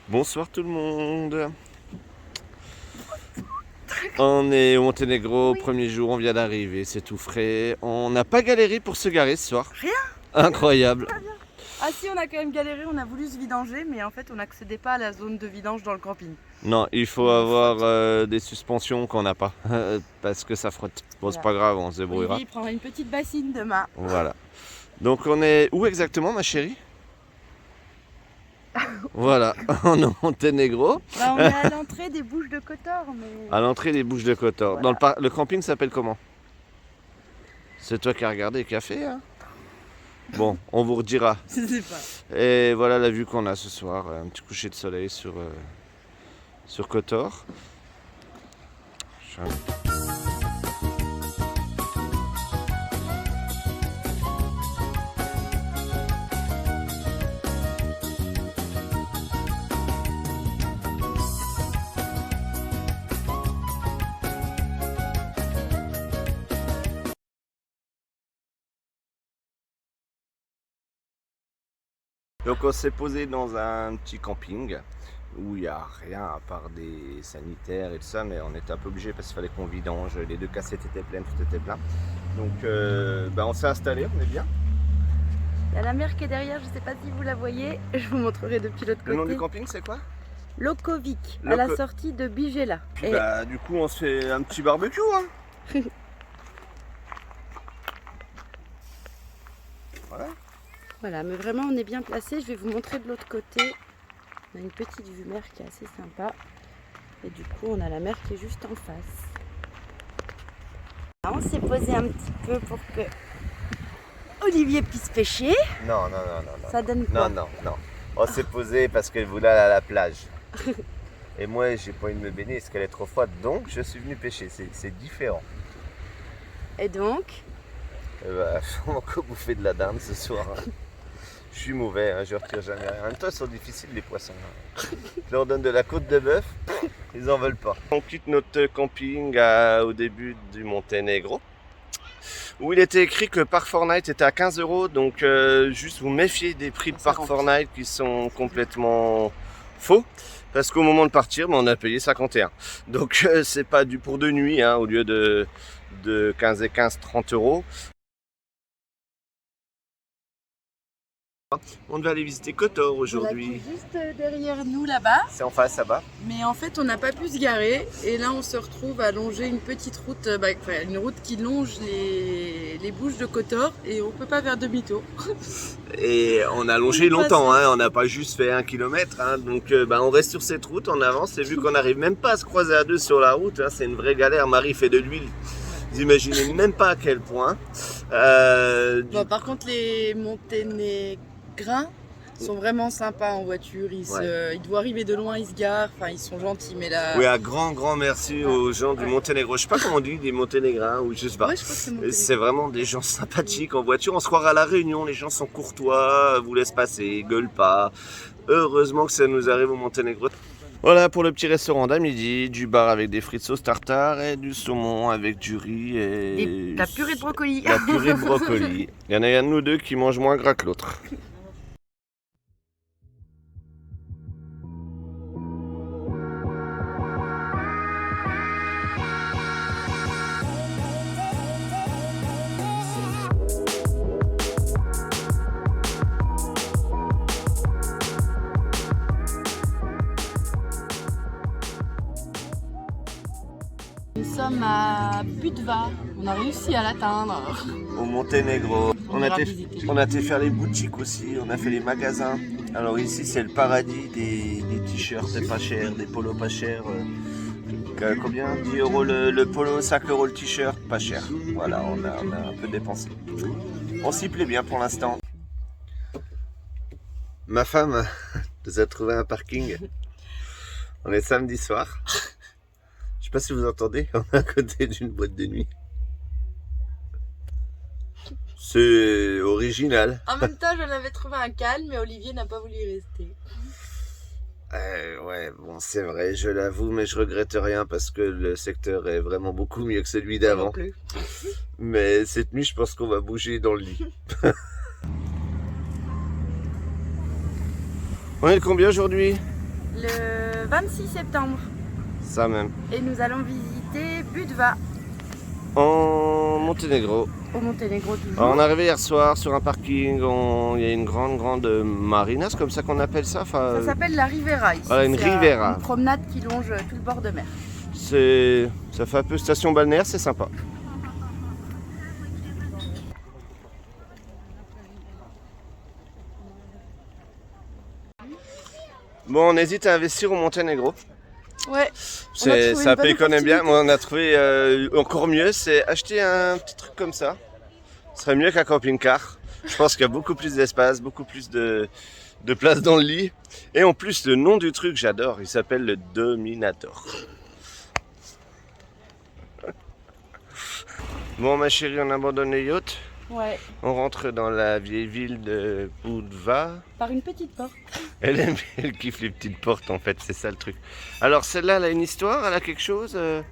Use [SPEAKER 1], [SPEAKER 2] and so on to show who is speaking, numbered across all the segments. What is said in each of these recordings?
[SPEAKER 1] Bonsoir tout le monde. On est au Monténégro,
[SPEAKER 2] Oui.
[SPEAKER 1] premier jour, on vient d'arriver, c'est tout frais. On n'a pas galéré pour se garer ce soir.
[SPEAKER 2] Rien.
[SPEAKER 1] Incroyable.
[SPEAKER 2] Ah si, on a quand même galéré, on a voulu se vidanger, mais en fait on n'accédait pas à la zone de vidange dans le camping.
[SPEAKER 1] Non, il faut avoir des suspensions qu'on n'a pas, parce que ça frotte. Bon, c'est
[SPEAKER 2] Voilà.
[SPEAKER 1] pas grave, on se débrouillera.
[SPEAKER 2] Olivier il prendra une petite bassine demain.
[SPEAKER 1] Voilà. Donc on est où exactement, ma chérie? Voilà, on est au Monténégro,
[SPEAKER 2] Bah, on est à l'entrée des Bouches de Kotor, mais...
[SPEAKER 1] à l'entrée des Bouches de Kotor.
[SPEAKER 2] Voilà.
[SPEAKER 1] Le camping s'appelle comment? C'est toi qui as regardé et qui as fait, hein? Bon, on vous redira.
[SPEAKER 2] Je sais pas.
[SPEAKER 1] Et voilà la vue qu'on a ce soir, un petit coucher de soleil sur Kotor. Donc on s'est posé dans un petit camping où il n'y a rien à part des sanitaires et tout ça, mais on était un peu obligé parce qu'il fallait qu'on vidange, les deux cassettes étaient pleines, tout était plein. Donc on s'est installé, on est bien.
[SPEAKER 2] Il y a la mer qui est derrière, je sais pas si vous la voyez, je vous montrerai depuis l'autre côté.
[SPEAKER 1] Le nom du camping c'est quoi?
[SPEAKER 2] Lokovic, à la sortie de Bigela.
[SPEAKER 1] Puis du coup on se fait un petit barbecue, hein. Voilà.
[SPEAKER 2] Voilà, mais vraiment on est bien placé. Je vais vous montrer de l'autre côté. On a une petite vue mer qui est assez sympa. Et du coup on a la mer qui est juste en face. On s'est posé un petit peu pour que Olivier puisse pêcher.
[SPEAKER 1] Non.
[SPEAKER 2] Ça donne quoi?
[SPEAKER 1] Non. On s'est posé parce qu'elle voulait aller à la plage. Et moi j'ai pas envie de me baigner parce qu'elle est trop froide, donc je suis venu pêcher, c'est différent.
[SPEAKER 2] Et donc?
[SPEAKER 1] On va encore bouffer de la dinde ce soir. Hein. Je suis mauvais, hein, je retire jamais rien. En même temps, ils sont difficiles les poissons. Hein. Je leur donne de la côte de bœuf, ils en veulent pas. On quitte notre camping au début du Monténégro, où il était écrit que Park Fortnite était à 15 €. Donc juste vous méfiez des prix de Park Fortnite qui sont complètement faux. Parce qu'au moment de partir, on a payé 51. Donc c'est pas du pour 2 nuits, hein, au lieu de 15 et 15, 30 €. On devait aller visiter Kotor aujourd'hui.
[SPEAKER 2] Juste derrière nous là-bas.
[SPEAKER 1] C'est en face là-bas.
[SPEAKER 2] Mais en fait, on n'a pas pu se garer. Et là, on se retrouve à longer une petite route, une route qui longe les Bouches de Kotor. Et on peut pas faire demi-tour.
[SPEAKER 1] Et on a longé longtemps, hein, on n'a pas juste fait 1 kilomètre. Hein, donc on reste sur cette route, on avance. Et vu qu'on n'arrive même pas à se croiser à deux sur la route, hein, c'est une vraie galère. Marie fait de l'huile. Vous imaginez même pas à quel point.
[SPEAKER 2] Bon, par contre, les Monténégrins sont vraiment sympas en voiture. Ils doivent arriver de loin, ils se garent. Enfin, ils sont gentils. Mais là...
[SPEAKER 1] Oui, un grand merci aux gens du Monténégro. Je sais pas comment on dit, des Monténégrins ou je sais pas.
[SPEAKER 2] Ouais, je crois que
[SPEAKER 1] c'est vraiment des gens sympathiques en voiture. On se croirait à la Réunion, les gens sont courtois, vous laissent passer, gueulent pas. Heureusement que ça nous arrive au Monténégro. Voilà pour le petit restaurant d'à midi, du bar avec des frites sauce tartare et du saumon avec du riz et...
[SPEAKER 2] la purée de brocoli.
[SPEAKER 1] La purée de brocoli. Il y en a un de nous deux qui mange moins gras que l'autre.
[SPEAKER 2] Nous sommes à Budva, on a réussi à l'atteindre.
[SPEAKER 1] Au Monténégro. On a
[SPEAKER 2] ira
[SPEAKER 1] été faire les boutiques aussi, on a fait les magasins. Alors ici c'est le paradis des t-shirts pas chers, des polos pas chers. Combien? 10 € le polo, 5 € le t-shirt, pas cher. Voilà, on a un peu dépensé. On s'y plaît bien pour l'instant. Ma femme nous a trouvé un parking. On est samedi soir. Je sais pas si vous entendez, on est à côté d'une boîte de nuit. C'est original.
[SPEAKER 2] En même temps, j'en avais trouvé un calme, mais Olivier n'a pas voulu y rester.
[SPEAKER 1] Ouais, bon, c'est vrai, je l'avoue, mais je regrette rien parce que le secteur est vraiment beaucoup mieux que celui d'avant. Mais cette nuit, je pense qu'on va bouger dans le lit. On est le combien aujourd'hui?
[SPEAKER 2] Le 26 septembre.
[SPEAKER 1] Ça même.
[SPEAKER 2] Et nous allons visiter Budva,
[SPEAKER 1] En Monténégro.
[SPEAKER 2] au Monténégro toujours.
[SPEAKER 1] Alors, on est arrivé hier soir sur un parking, il y a une grande marina, c'est comme ça qu'on appelle ça. Enfin,
[SPEAKER 2] Ça s'appelle la Rivera ici.
[SPEAKER 1] Voilà, une
[SPEAKER 2] C'est
[SPEAKER 1] Rivera.
[SPEAKER 2] une promenade qui longe tout le bord de mer.
[SPEAKER 1] ça fait un peu station balnéaire, c'est sympa. Bon, on hésite à investir au Monténégro.
[SPEAKER 2] Ouais.
[SPEAKER 1] C'est un pays qu'on aime bien. Moi, on a trouvé encore mieux, c'est acheter un petit truc comme ça. Ce serait mieux qu'un camping-car. Je pense qu'il y a beaucoup plus d'espace, beaucoup plus de place dans le lit. Et en plus, le nom du truc, j'adore. Il s'appelle le Dominator. Bon, ma chérie, on abandonne le yacht.
[SPEAKER 2] Ouais.
[SPEAKER 1] On rentre dans la vieille ville de Budva.
[SPEAKER 2] Par une petite porte.
[SPEAKER 1] Elle kiffe les petites portes en fait, c'est ça le truc. Alors celle-là, elle a une histoire, elle a quelque chose
[SPEAKER 2] Je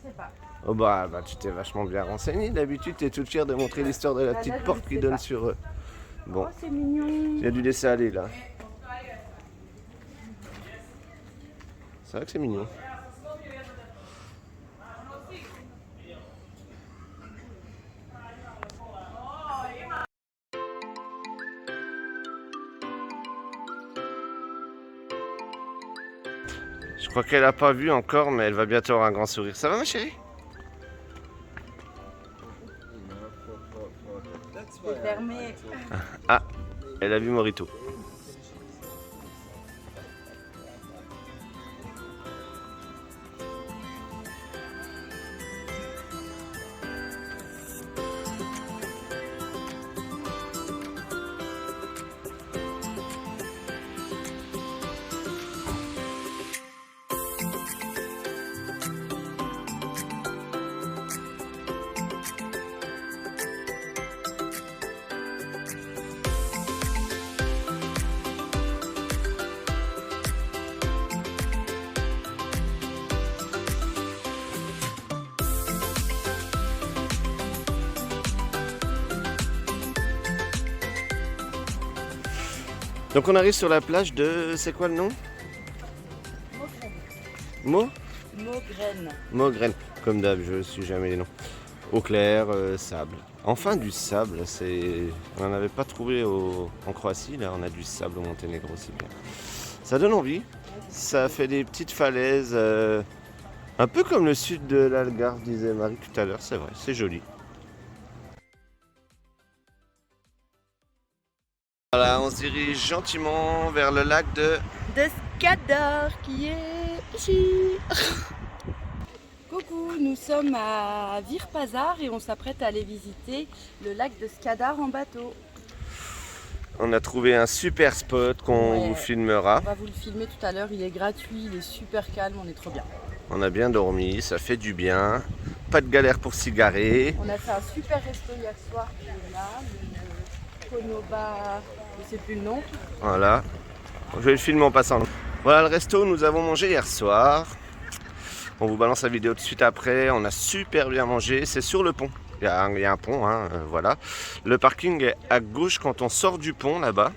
[SPEAKER 2] sais pas.
[SPEAKER 1] Oh bah tu t'es vachement bien renseigné. D'habitude, t'es toute fière de montrer l'histoire de la petite
[SPEAKER 2] là,
[SPEAKER 1] porte
[SPEAKER 2] je
[SPEAKER 1] qui
[SPEAKER 2] sais
[SPEAKER 1] donne
[SPEAKER 2] pas.
[SPEAKER 1] sur eux. Bon,
[SPEAKER 2] Oh, c'est mignon.
[SPEAKER 1] il a dû laisser aller là. C'est vrai que c'est mignon. Je crois qu'elle a pas vu encore, mais elle va bientôt avoir un grand sourire. Ça va ma chérie?
[SPEAKER 2] C'est fermé.
[SPEAKER 1] Ah, elle a vu Morito. Donc on arrive sur la plage de... C'est quoi le nom? Mo
[SPEAKER 2] Maugraine.
[SPEAKER 1] Maugraine. Comme d'hab, je ne suis jamais les noms. Eau claire, sable. Enfin du sable, on n'en avait pas trouvé en Croatie, là on a du sable au Monténégro, c'est bien. Ça donne envie, ça fait des petites falaises, un peu comme le sud de l'Algarve, disait Marie tout à l'heure, c'est vrai, c'est joli. Voilà, on se dirige gentiment vers le lac de
[SPEAKER 2] Skadar qui est ici. Coucou, nous sommes à Virpazar et on s'apprête à aller visiter le lac de Skadar en bateau.
[SPEAKER 1] On a trouvé un super spot qu'on vous filmera.
[SPEAKER 2] On va vous le filmer tout à l'heure, il est gratuit, il est super calme, on est trop bien.
[SPEAKER 1] On a bien dormi, ça fait du bien. Pas de galère pour cigarer.
[SPEAKER 2] On a fait un super resto hier soir qui est là, le Konoba, je sais plus le nom.
[SPEAKER 1] Voilà. Je vais le filmer en passant. Voilà le resto où nous avons mangé hier soir. On vous balance la vidéo tout de suite après. On a super bien mangé. C'est sur le pont. Il y a un pont, hein, voilà. Le parking est à gauche quand on sort du pont là-bas.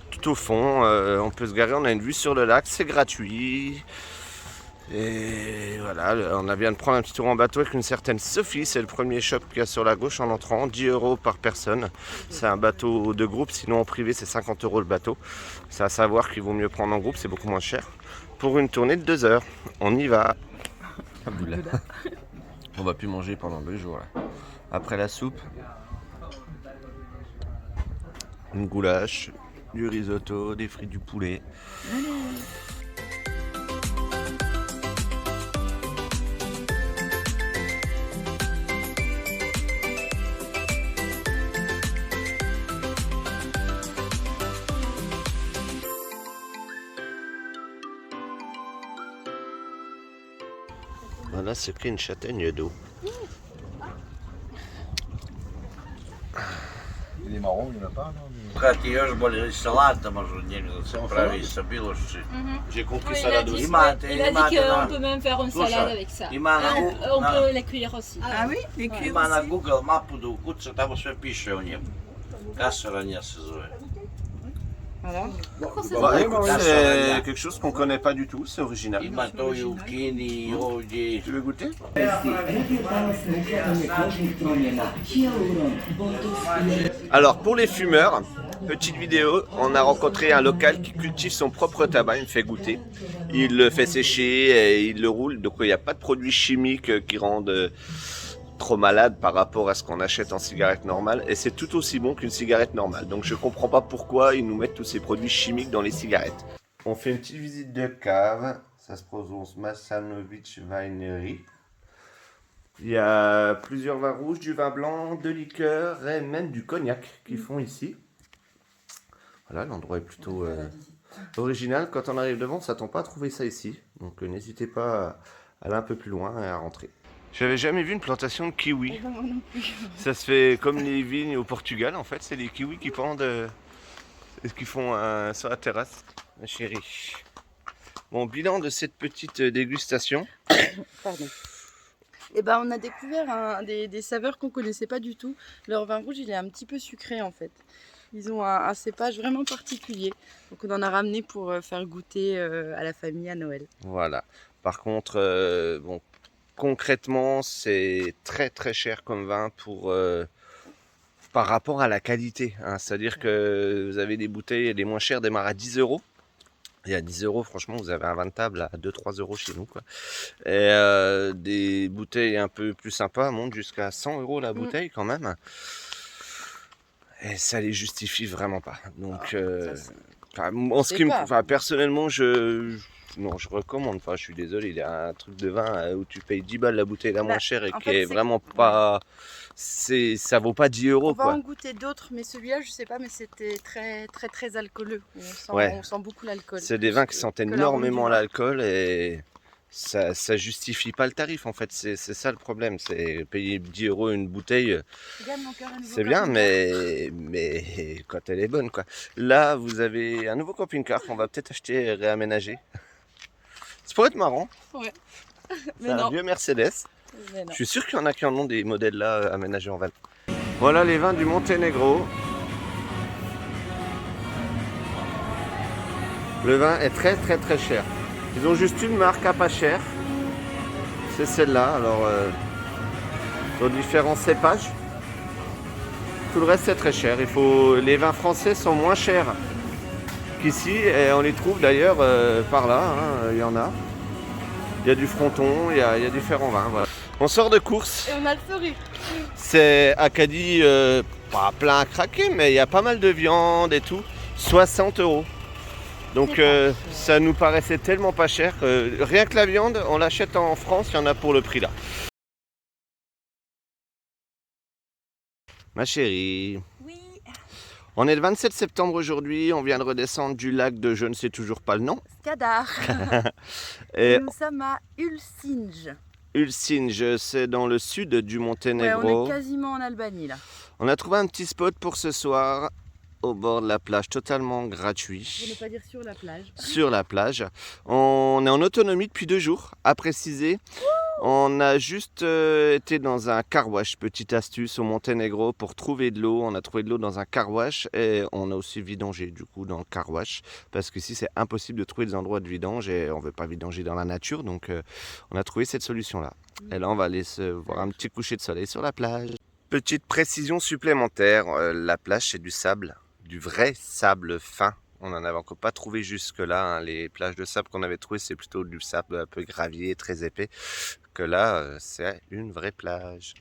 [SPEAKER 1] Tout au fond, on peut se garer. On a une vue sur le lac. C'est gratuit. Et voilà, on vient de prendre un petit tour en bateau avec une certaine Sophie. C'est le premier shop qu'il y a sur la gauche en entrant. 10 € par personne. C'est un bateau de groupe. Sinon en privé, c'est 50 € le bateau. C'est à savoir qu'il vaut mieux prendre en groupe. C'est beaucoup moins cher. Pour une tournée de 2 heures. On y va. On va plus manger pendant 2 jours là. Après la soupe, une goulash, du risotto, des frites, du poulet. Voilà, c'est pris une châtaigne d'eau.
[SPEAKER 3] Или marron, il n'y en a pas, non?
[SPEAKER 4] Kad još bolje salata možda njega da se pravi sa bilo što.
[SPEAKER 1] J'ai compris
[SPEAKER 5] Oui,
[SPEAKER 1] salade aussi.
[SPEAKER 5] il a dit qu'on peut même faire une salade avec ça.
[SPEAKER 4] Ima na,
[SPEAKER 5] On peut les cuire aussi.
[SPEAKER 2] Ah oui, les cuirs
[SPEAKER 4] ima na
[SPEAKER 2] aussi.
[SPEAKER 4] Google mapu da ukuca, tamo sve piše o njemu. Kasaranja se zove.
[SPEAKER 2] Voilà.
[SPEAKER 1] Bah, écoute, c'est quelque chose qu'on connaît pas du tout, c'est original.
[SPEAKER 4] Ima to i u Kini i ovdje.
[SPEAKER 1] Tu veux goûter? Alors pour les fumeurs, petite vidéo, on a rencontré un local qui cultive son propre tabac, il me fait goûter. Il le fait sécher et il le roule, donc il n'y a pas de produits chimiques qui rendent trop malade par rapport à ce qu'on achète en cigarette normale, et c'est tout aussi bon qu'une cigarette normale. Donc je comprends pas pourquoi ils nous mettent tous ces produits chimiques dans les cigarettes. On fait une petite visite de cave, ça se prononce Masanovic Winery. Il y a plusieurs vins rouges, du vin blanc, de liqueur et même du cognac qu'ils font ici. Voilà, l'endroit est plutôt original. Quand on arrive devant, on ne s'attend pas à trouver ça ici. Donc n'hésitez pas à aller un peu plus loin et à rentrer. J'avais jamais vu une plantation de kiwis.
[SPEAKER 2] Moi non plus.
[SPEAKER 1] Ça se fait comme les vignes au Portugal, en fait. C'est les kiwis qui pendent, qui font sur la terrasse. Ma chérie. Bon, bilan de cette petite dégustation.
[SPEAKER 2] Pardon. Et ben, on a découvert des saveurs qu'on connaissait pas du tout. Leur vin rouge, il est un petit peu sucré en fait. Ils ont un cépage vraiment particulier. Donc on en a ramené pour faire goûter à la famille à Noël.
[SPEAKER 1] Voilà. Par contre, bon, concrètement, c'est très très cher comme vin par rapport à la qualité. Hein. C'est-à-dire que vous avez des bouteilles, les moins chères démarrent à 10 €. Et à 10 €, franchement, vous avez un vin de table à 2-3 € chez nous, quoi. Et des bouteilles un peu plus sympas montent jusqu'à 100 € la bouteille quand même. Et ça les justifie vraiment pas. Donc, en ce qui me, personnellement, je recommande pas. Je suis désolé, il y a un truc de vin où tu payes 10 balles la bouteille la moins chère et qui est vraiment pas. Ça vaut pas 10 €.
[SPEAKER 2] On va en goûter d'autres, mais celui-là, je sais pas, mais c'était très très très alcooleux. On sent beaucoup l'alcool.
[SPEAKER 1] C'est des vins qui sentent énormément l'alcool et ça justifie pas le tarif en fait. C'est ça le problème. C'est payer 10 € une bouteille, c'est bien, mais quand elle est bonne quoi. Là, vous avez un nouveau camping-car qu'on va peut-être acheter et réaménager. Ça pourrait être marrant.
[SPEAKER 2] Ouais.
[SPEAKER 1] C'est un vieux Mercedes. Je suis sûr qu'il y en a qui en ont des modèles là aménagés en van. Voilà les vins du Monténégro. Le vin est très très très cher. Ils ont juste une marque à pas cher. C'est celle-là. Alors, sur différents cépages. Tout le reste c'est très cher. Les vins français sont moins chers qu'ici. Et on les trouve d'ailleurs par là. Hein, il y en a. Il y a du Fronton, il y a différents vins. Voilà. On sort de course.
[SPEAKER 2] Et on a le sourire.
[SPEAKER 1] C'est Acadie, pas plein à craquer, mais il y a pas mal de viande et tout. 60 €. Donc ça nous paraissait tellement pas cher. Rien que la viande, on l'achète en France, il y en a pour le prix là. Ma chérie.
[SPEAKER 2] Oui.
[SPEAKER 1] On est le 27 septembre aujourd'hui, on vient de redescendre du lac de je ne sais toujours pas le nom.
[SPEAKER 2] Skadar.
[SPEAKER 1] Et
[SPEAKER 2] nous sommes à Ulcinj.
[SPEAKER 1] Ulcinj, c'est dans le sud du Monténégro.
[SPEAKER 2] Ouais, on est quasiment en Albanie là.
[SPEAKER 1] On a trouvé un petit spot pour ce soir au bord de la plage, totalement gratuit.
[SPEAKER 2] Pour ne pas dire sur la plage.
[SPEAKER 1] Sur la plage. On est en autonomie depuis 2 jours, à préciser. On a juste été dans un car wash, petite astuce au Monténégro pour trouver de l'eau. On a trouvé de l'eau dans un car wash et on a aussi vidangé du coup dans le car wash parce qu'ici c'est impossible de trouver des endroits de vidange et on ne veut pas vidanger dans la nature, donc on a trouvé cette solution là. Et là on va aller se voir un petit coucher de soleil sur la plage. Petite précision supplémentaire, la plage c'est du sable, du vrai sable fin. On n'en avait encore pas trouvé jusque-là. Hein. Les plages de sable qu'on avait trouvées, c'est plutôt du sable un peu gravier, très épais. Que là, c'est une vraie plage.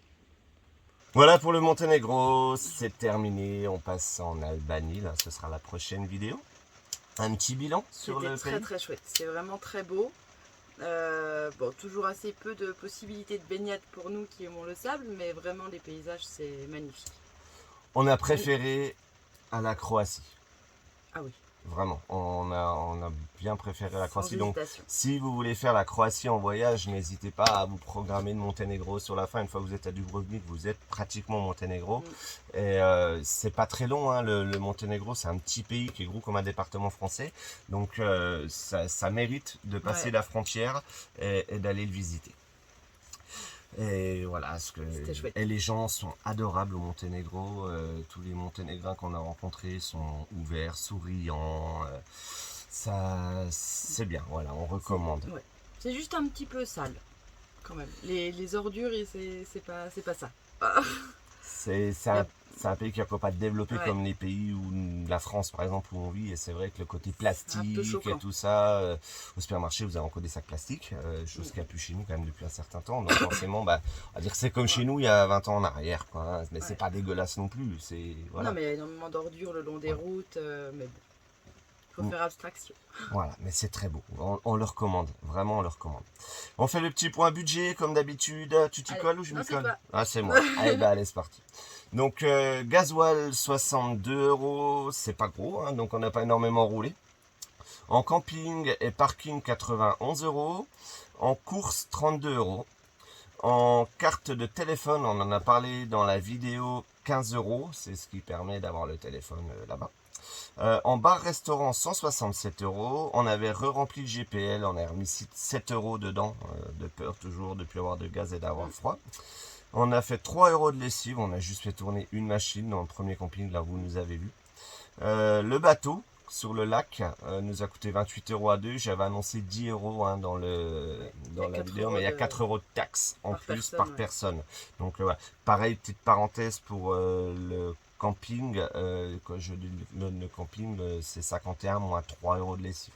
[SPEAKER 1] Voilà pour le Monténégro, c'est terminé. On passe en Albanie. Là, ce sera la prochaine vidéo. Un petit bilan sur le pays.
[SPEAKER 2] C'était très chouette. C'est vraiment très beau. Bon, toujours assez peu de possibilités de baignade pour nous qui aimons le sable, mais vraiment les paysages, c'est magnifique.
[SPEAKER 1] On a préféré à la Croatie.
[SPEAKER 2] Ah oui.
[SPEAKER 1] Vraiment, on a bien préféré la Croatie. Donc, si vous voulez faire la Croatie en voyage, n'hésitez pas à vous programmer de Monténégro sur la fin. Une fois que vous êtes à Dubrovnik, vous êtes pratiquement au Monténégro. Et c'est pas très long, hein, le Monténégro, c'est un petit pays qui est gros comme un département français. Donc, ça mérite de passer la frontière et d'aller le visiter. Et voilà,
[SPEAKER 2] C'était chouette.
[SPEAKER 1] et les gens sont adorables au Monténégro. Tous les Monténégrins qu'on a rencontrés sont ouverts, souriants. Ça, c'est bien, voilà, on recommande.
[SPEAKER 2] Ouais. C'est juste un petit peu sale, quand même. Les ordures, c'est pas ça.
[SPEAKER 1] C'est un pays qui n'est pas développé
[SPEAKER 2] Ouais.
[SPEAKER 1] comme les pays où la France, par exemple, où on vit. Et c'est vrai que le côté
[SPEAKER 2] un peu
[SPEAKER 1] plastique
[SPEAKER 2] choquant.
[SPEAKER 1] et tout ça, au supermarché, vous avez encore des sacs plastiques, chose qu'il n'y a plus chez nous quand même depuis un certain temps. Donc forcément, bah, on va dire que c'est comme chez nous il y a 20 ans en arrière, quoi, hein. Mais c'est
[SPEAKER 2] Ouais.
[SPEAKER 1] pas dégueulasse non plus. Voilà.
[SPEAKER 2] Non, mais il y a énormément d'ordures le long des routes, mais bon, faut faire abstraction.
[SPEAKER 1] Voilà, mais c'est très beau. On le recommande, vraiment on le recommande. On fait le petit point budget comme d'habitude. Tu t'y
[SPEAKER 2] Allez.
[SPEAKER 1] colles ou je
[SPEAKER 2] Non,
[SPEAKER 1] m'y
[SPEAKER 2] c'est
[SPEAKER 1] colle?
[SPEAKER 2] toi.
[SPEAKER 1] Ah, c'est moi. Allez, bah, allez, c'est parti. Donc, gasoil 62 €, c'est pas gros, hein, donc on n'a pas énormément roulé. En camping et parking 91 €. En course 32 €. En carte de téléphone, on en a parlé dans la vidéo, 15 €. C'est ce qui permet d'avoir le téléphone là-bas. En bar-restaurant 167 €. On avait re-rempli le GPL, on a remis 7 € dedans, de peur toujours de ne plus avoir de gaz et d'avoir froid. On a fait 3 € de lessive, on a juste fait tourner une machine dans le premier camping, là où vous nous avez vu. Le bateau sur le lac nous a coûté 28 € à deux. J'avais annoncé 10 € hein, dans la
[SPEAKER 2] 4
[SPEAKER 1] vidéo,
[SPEAKER 2] €
[SPEAKER 1] mais il y a
[SPEAKER 2] de-
[SPEAKER 1] 4 € de taxes en
[SPEAKER 2] par
[SPEAKER 1] plus
[SPEAKER 2] personne,
[SPEAKER 1] par
[SPEAKER 2] ouais.
[SPEAKER 1] personne. Donc voilà. Pareil, petite parenthèse pour le camping. Quand je dis le camping, c'est 51 moins 3 € de lessive.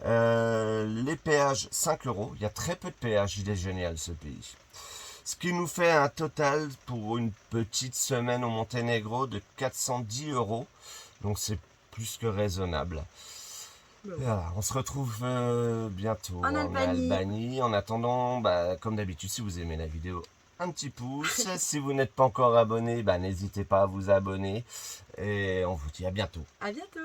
[SPEAKER 1] Les péages 5 €. Il y a très peu de péages, il est génial ce pays. Ce qui nous fait un total pour une petite semaine au Monténégro de 410 €. Donc c'est plus que raisonnable.
[SPEAKER 2] Ouais.
[SPEAKER 1] Voilà, on se retrouve bientôt
[SPEAKER 2] En Albanie.
[SPEAKER 1] Albanie. En attendant, bah, comme d'habitude, si vous aimez la vidéo, un petit pouce. Si vous n'êtes pas encore abonné, bah, n'hésitez pas à vous abonner. Et on vous dit à bientôt.
[SPEAKER 2] À bientôt.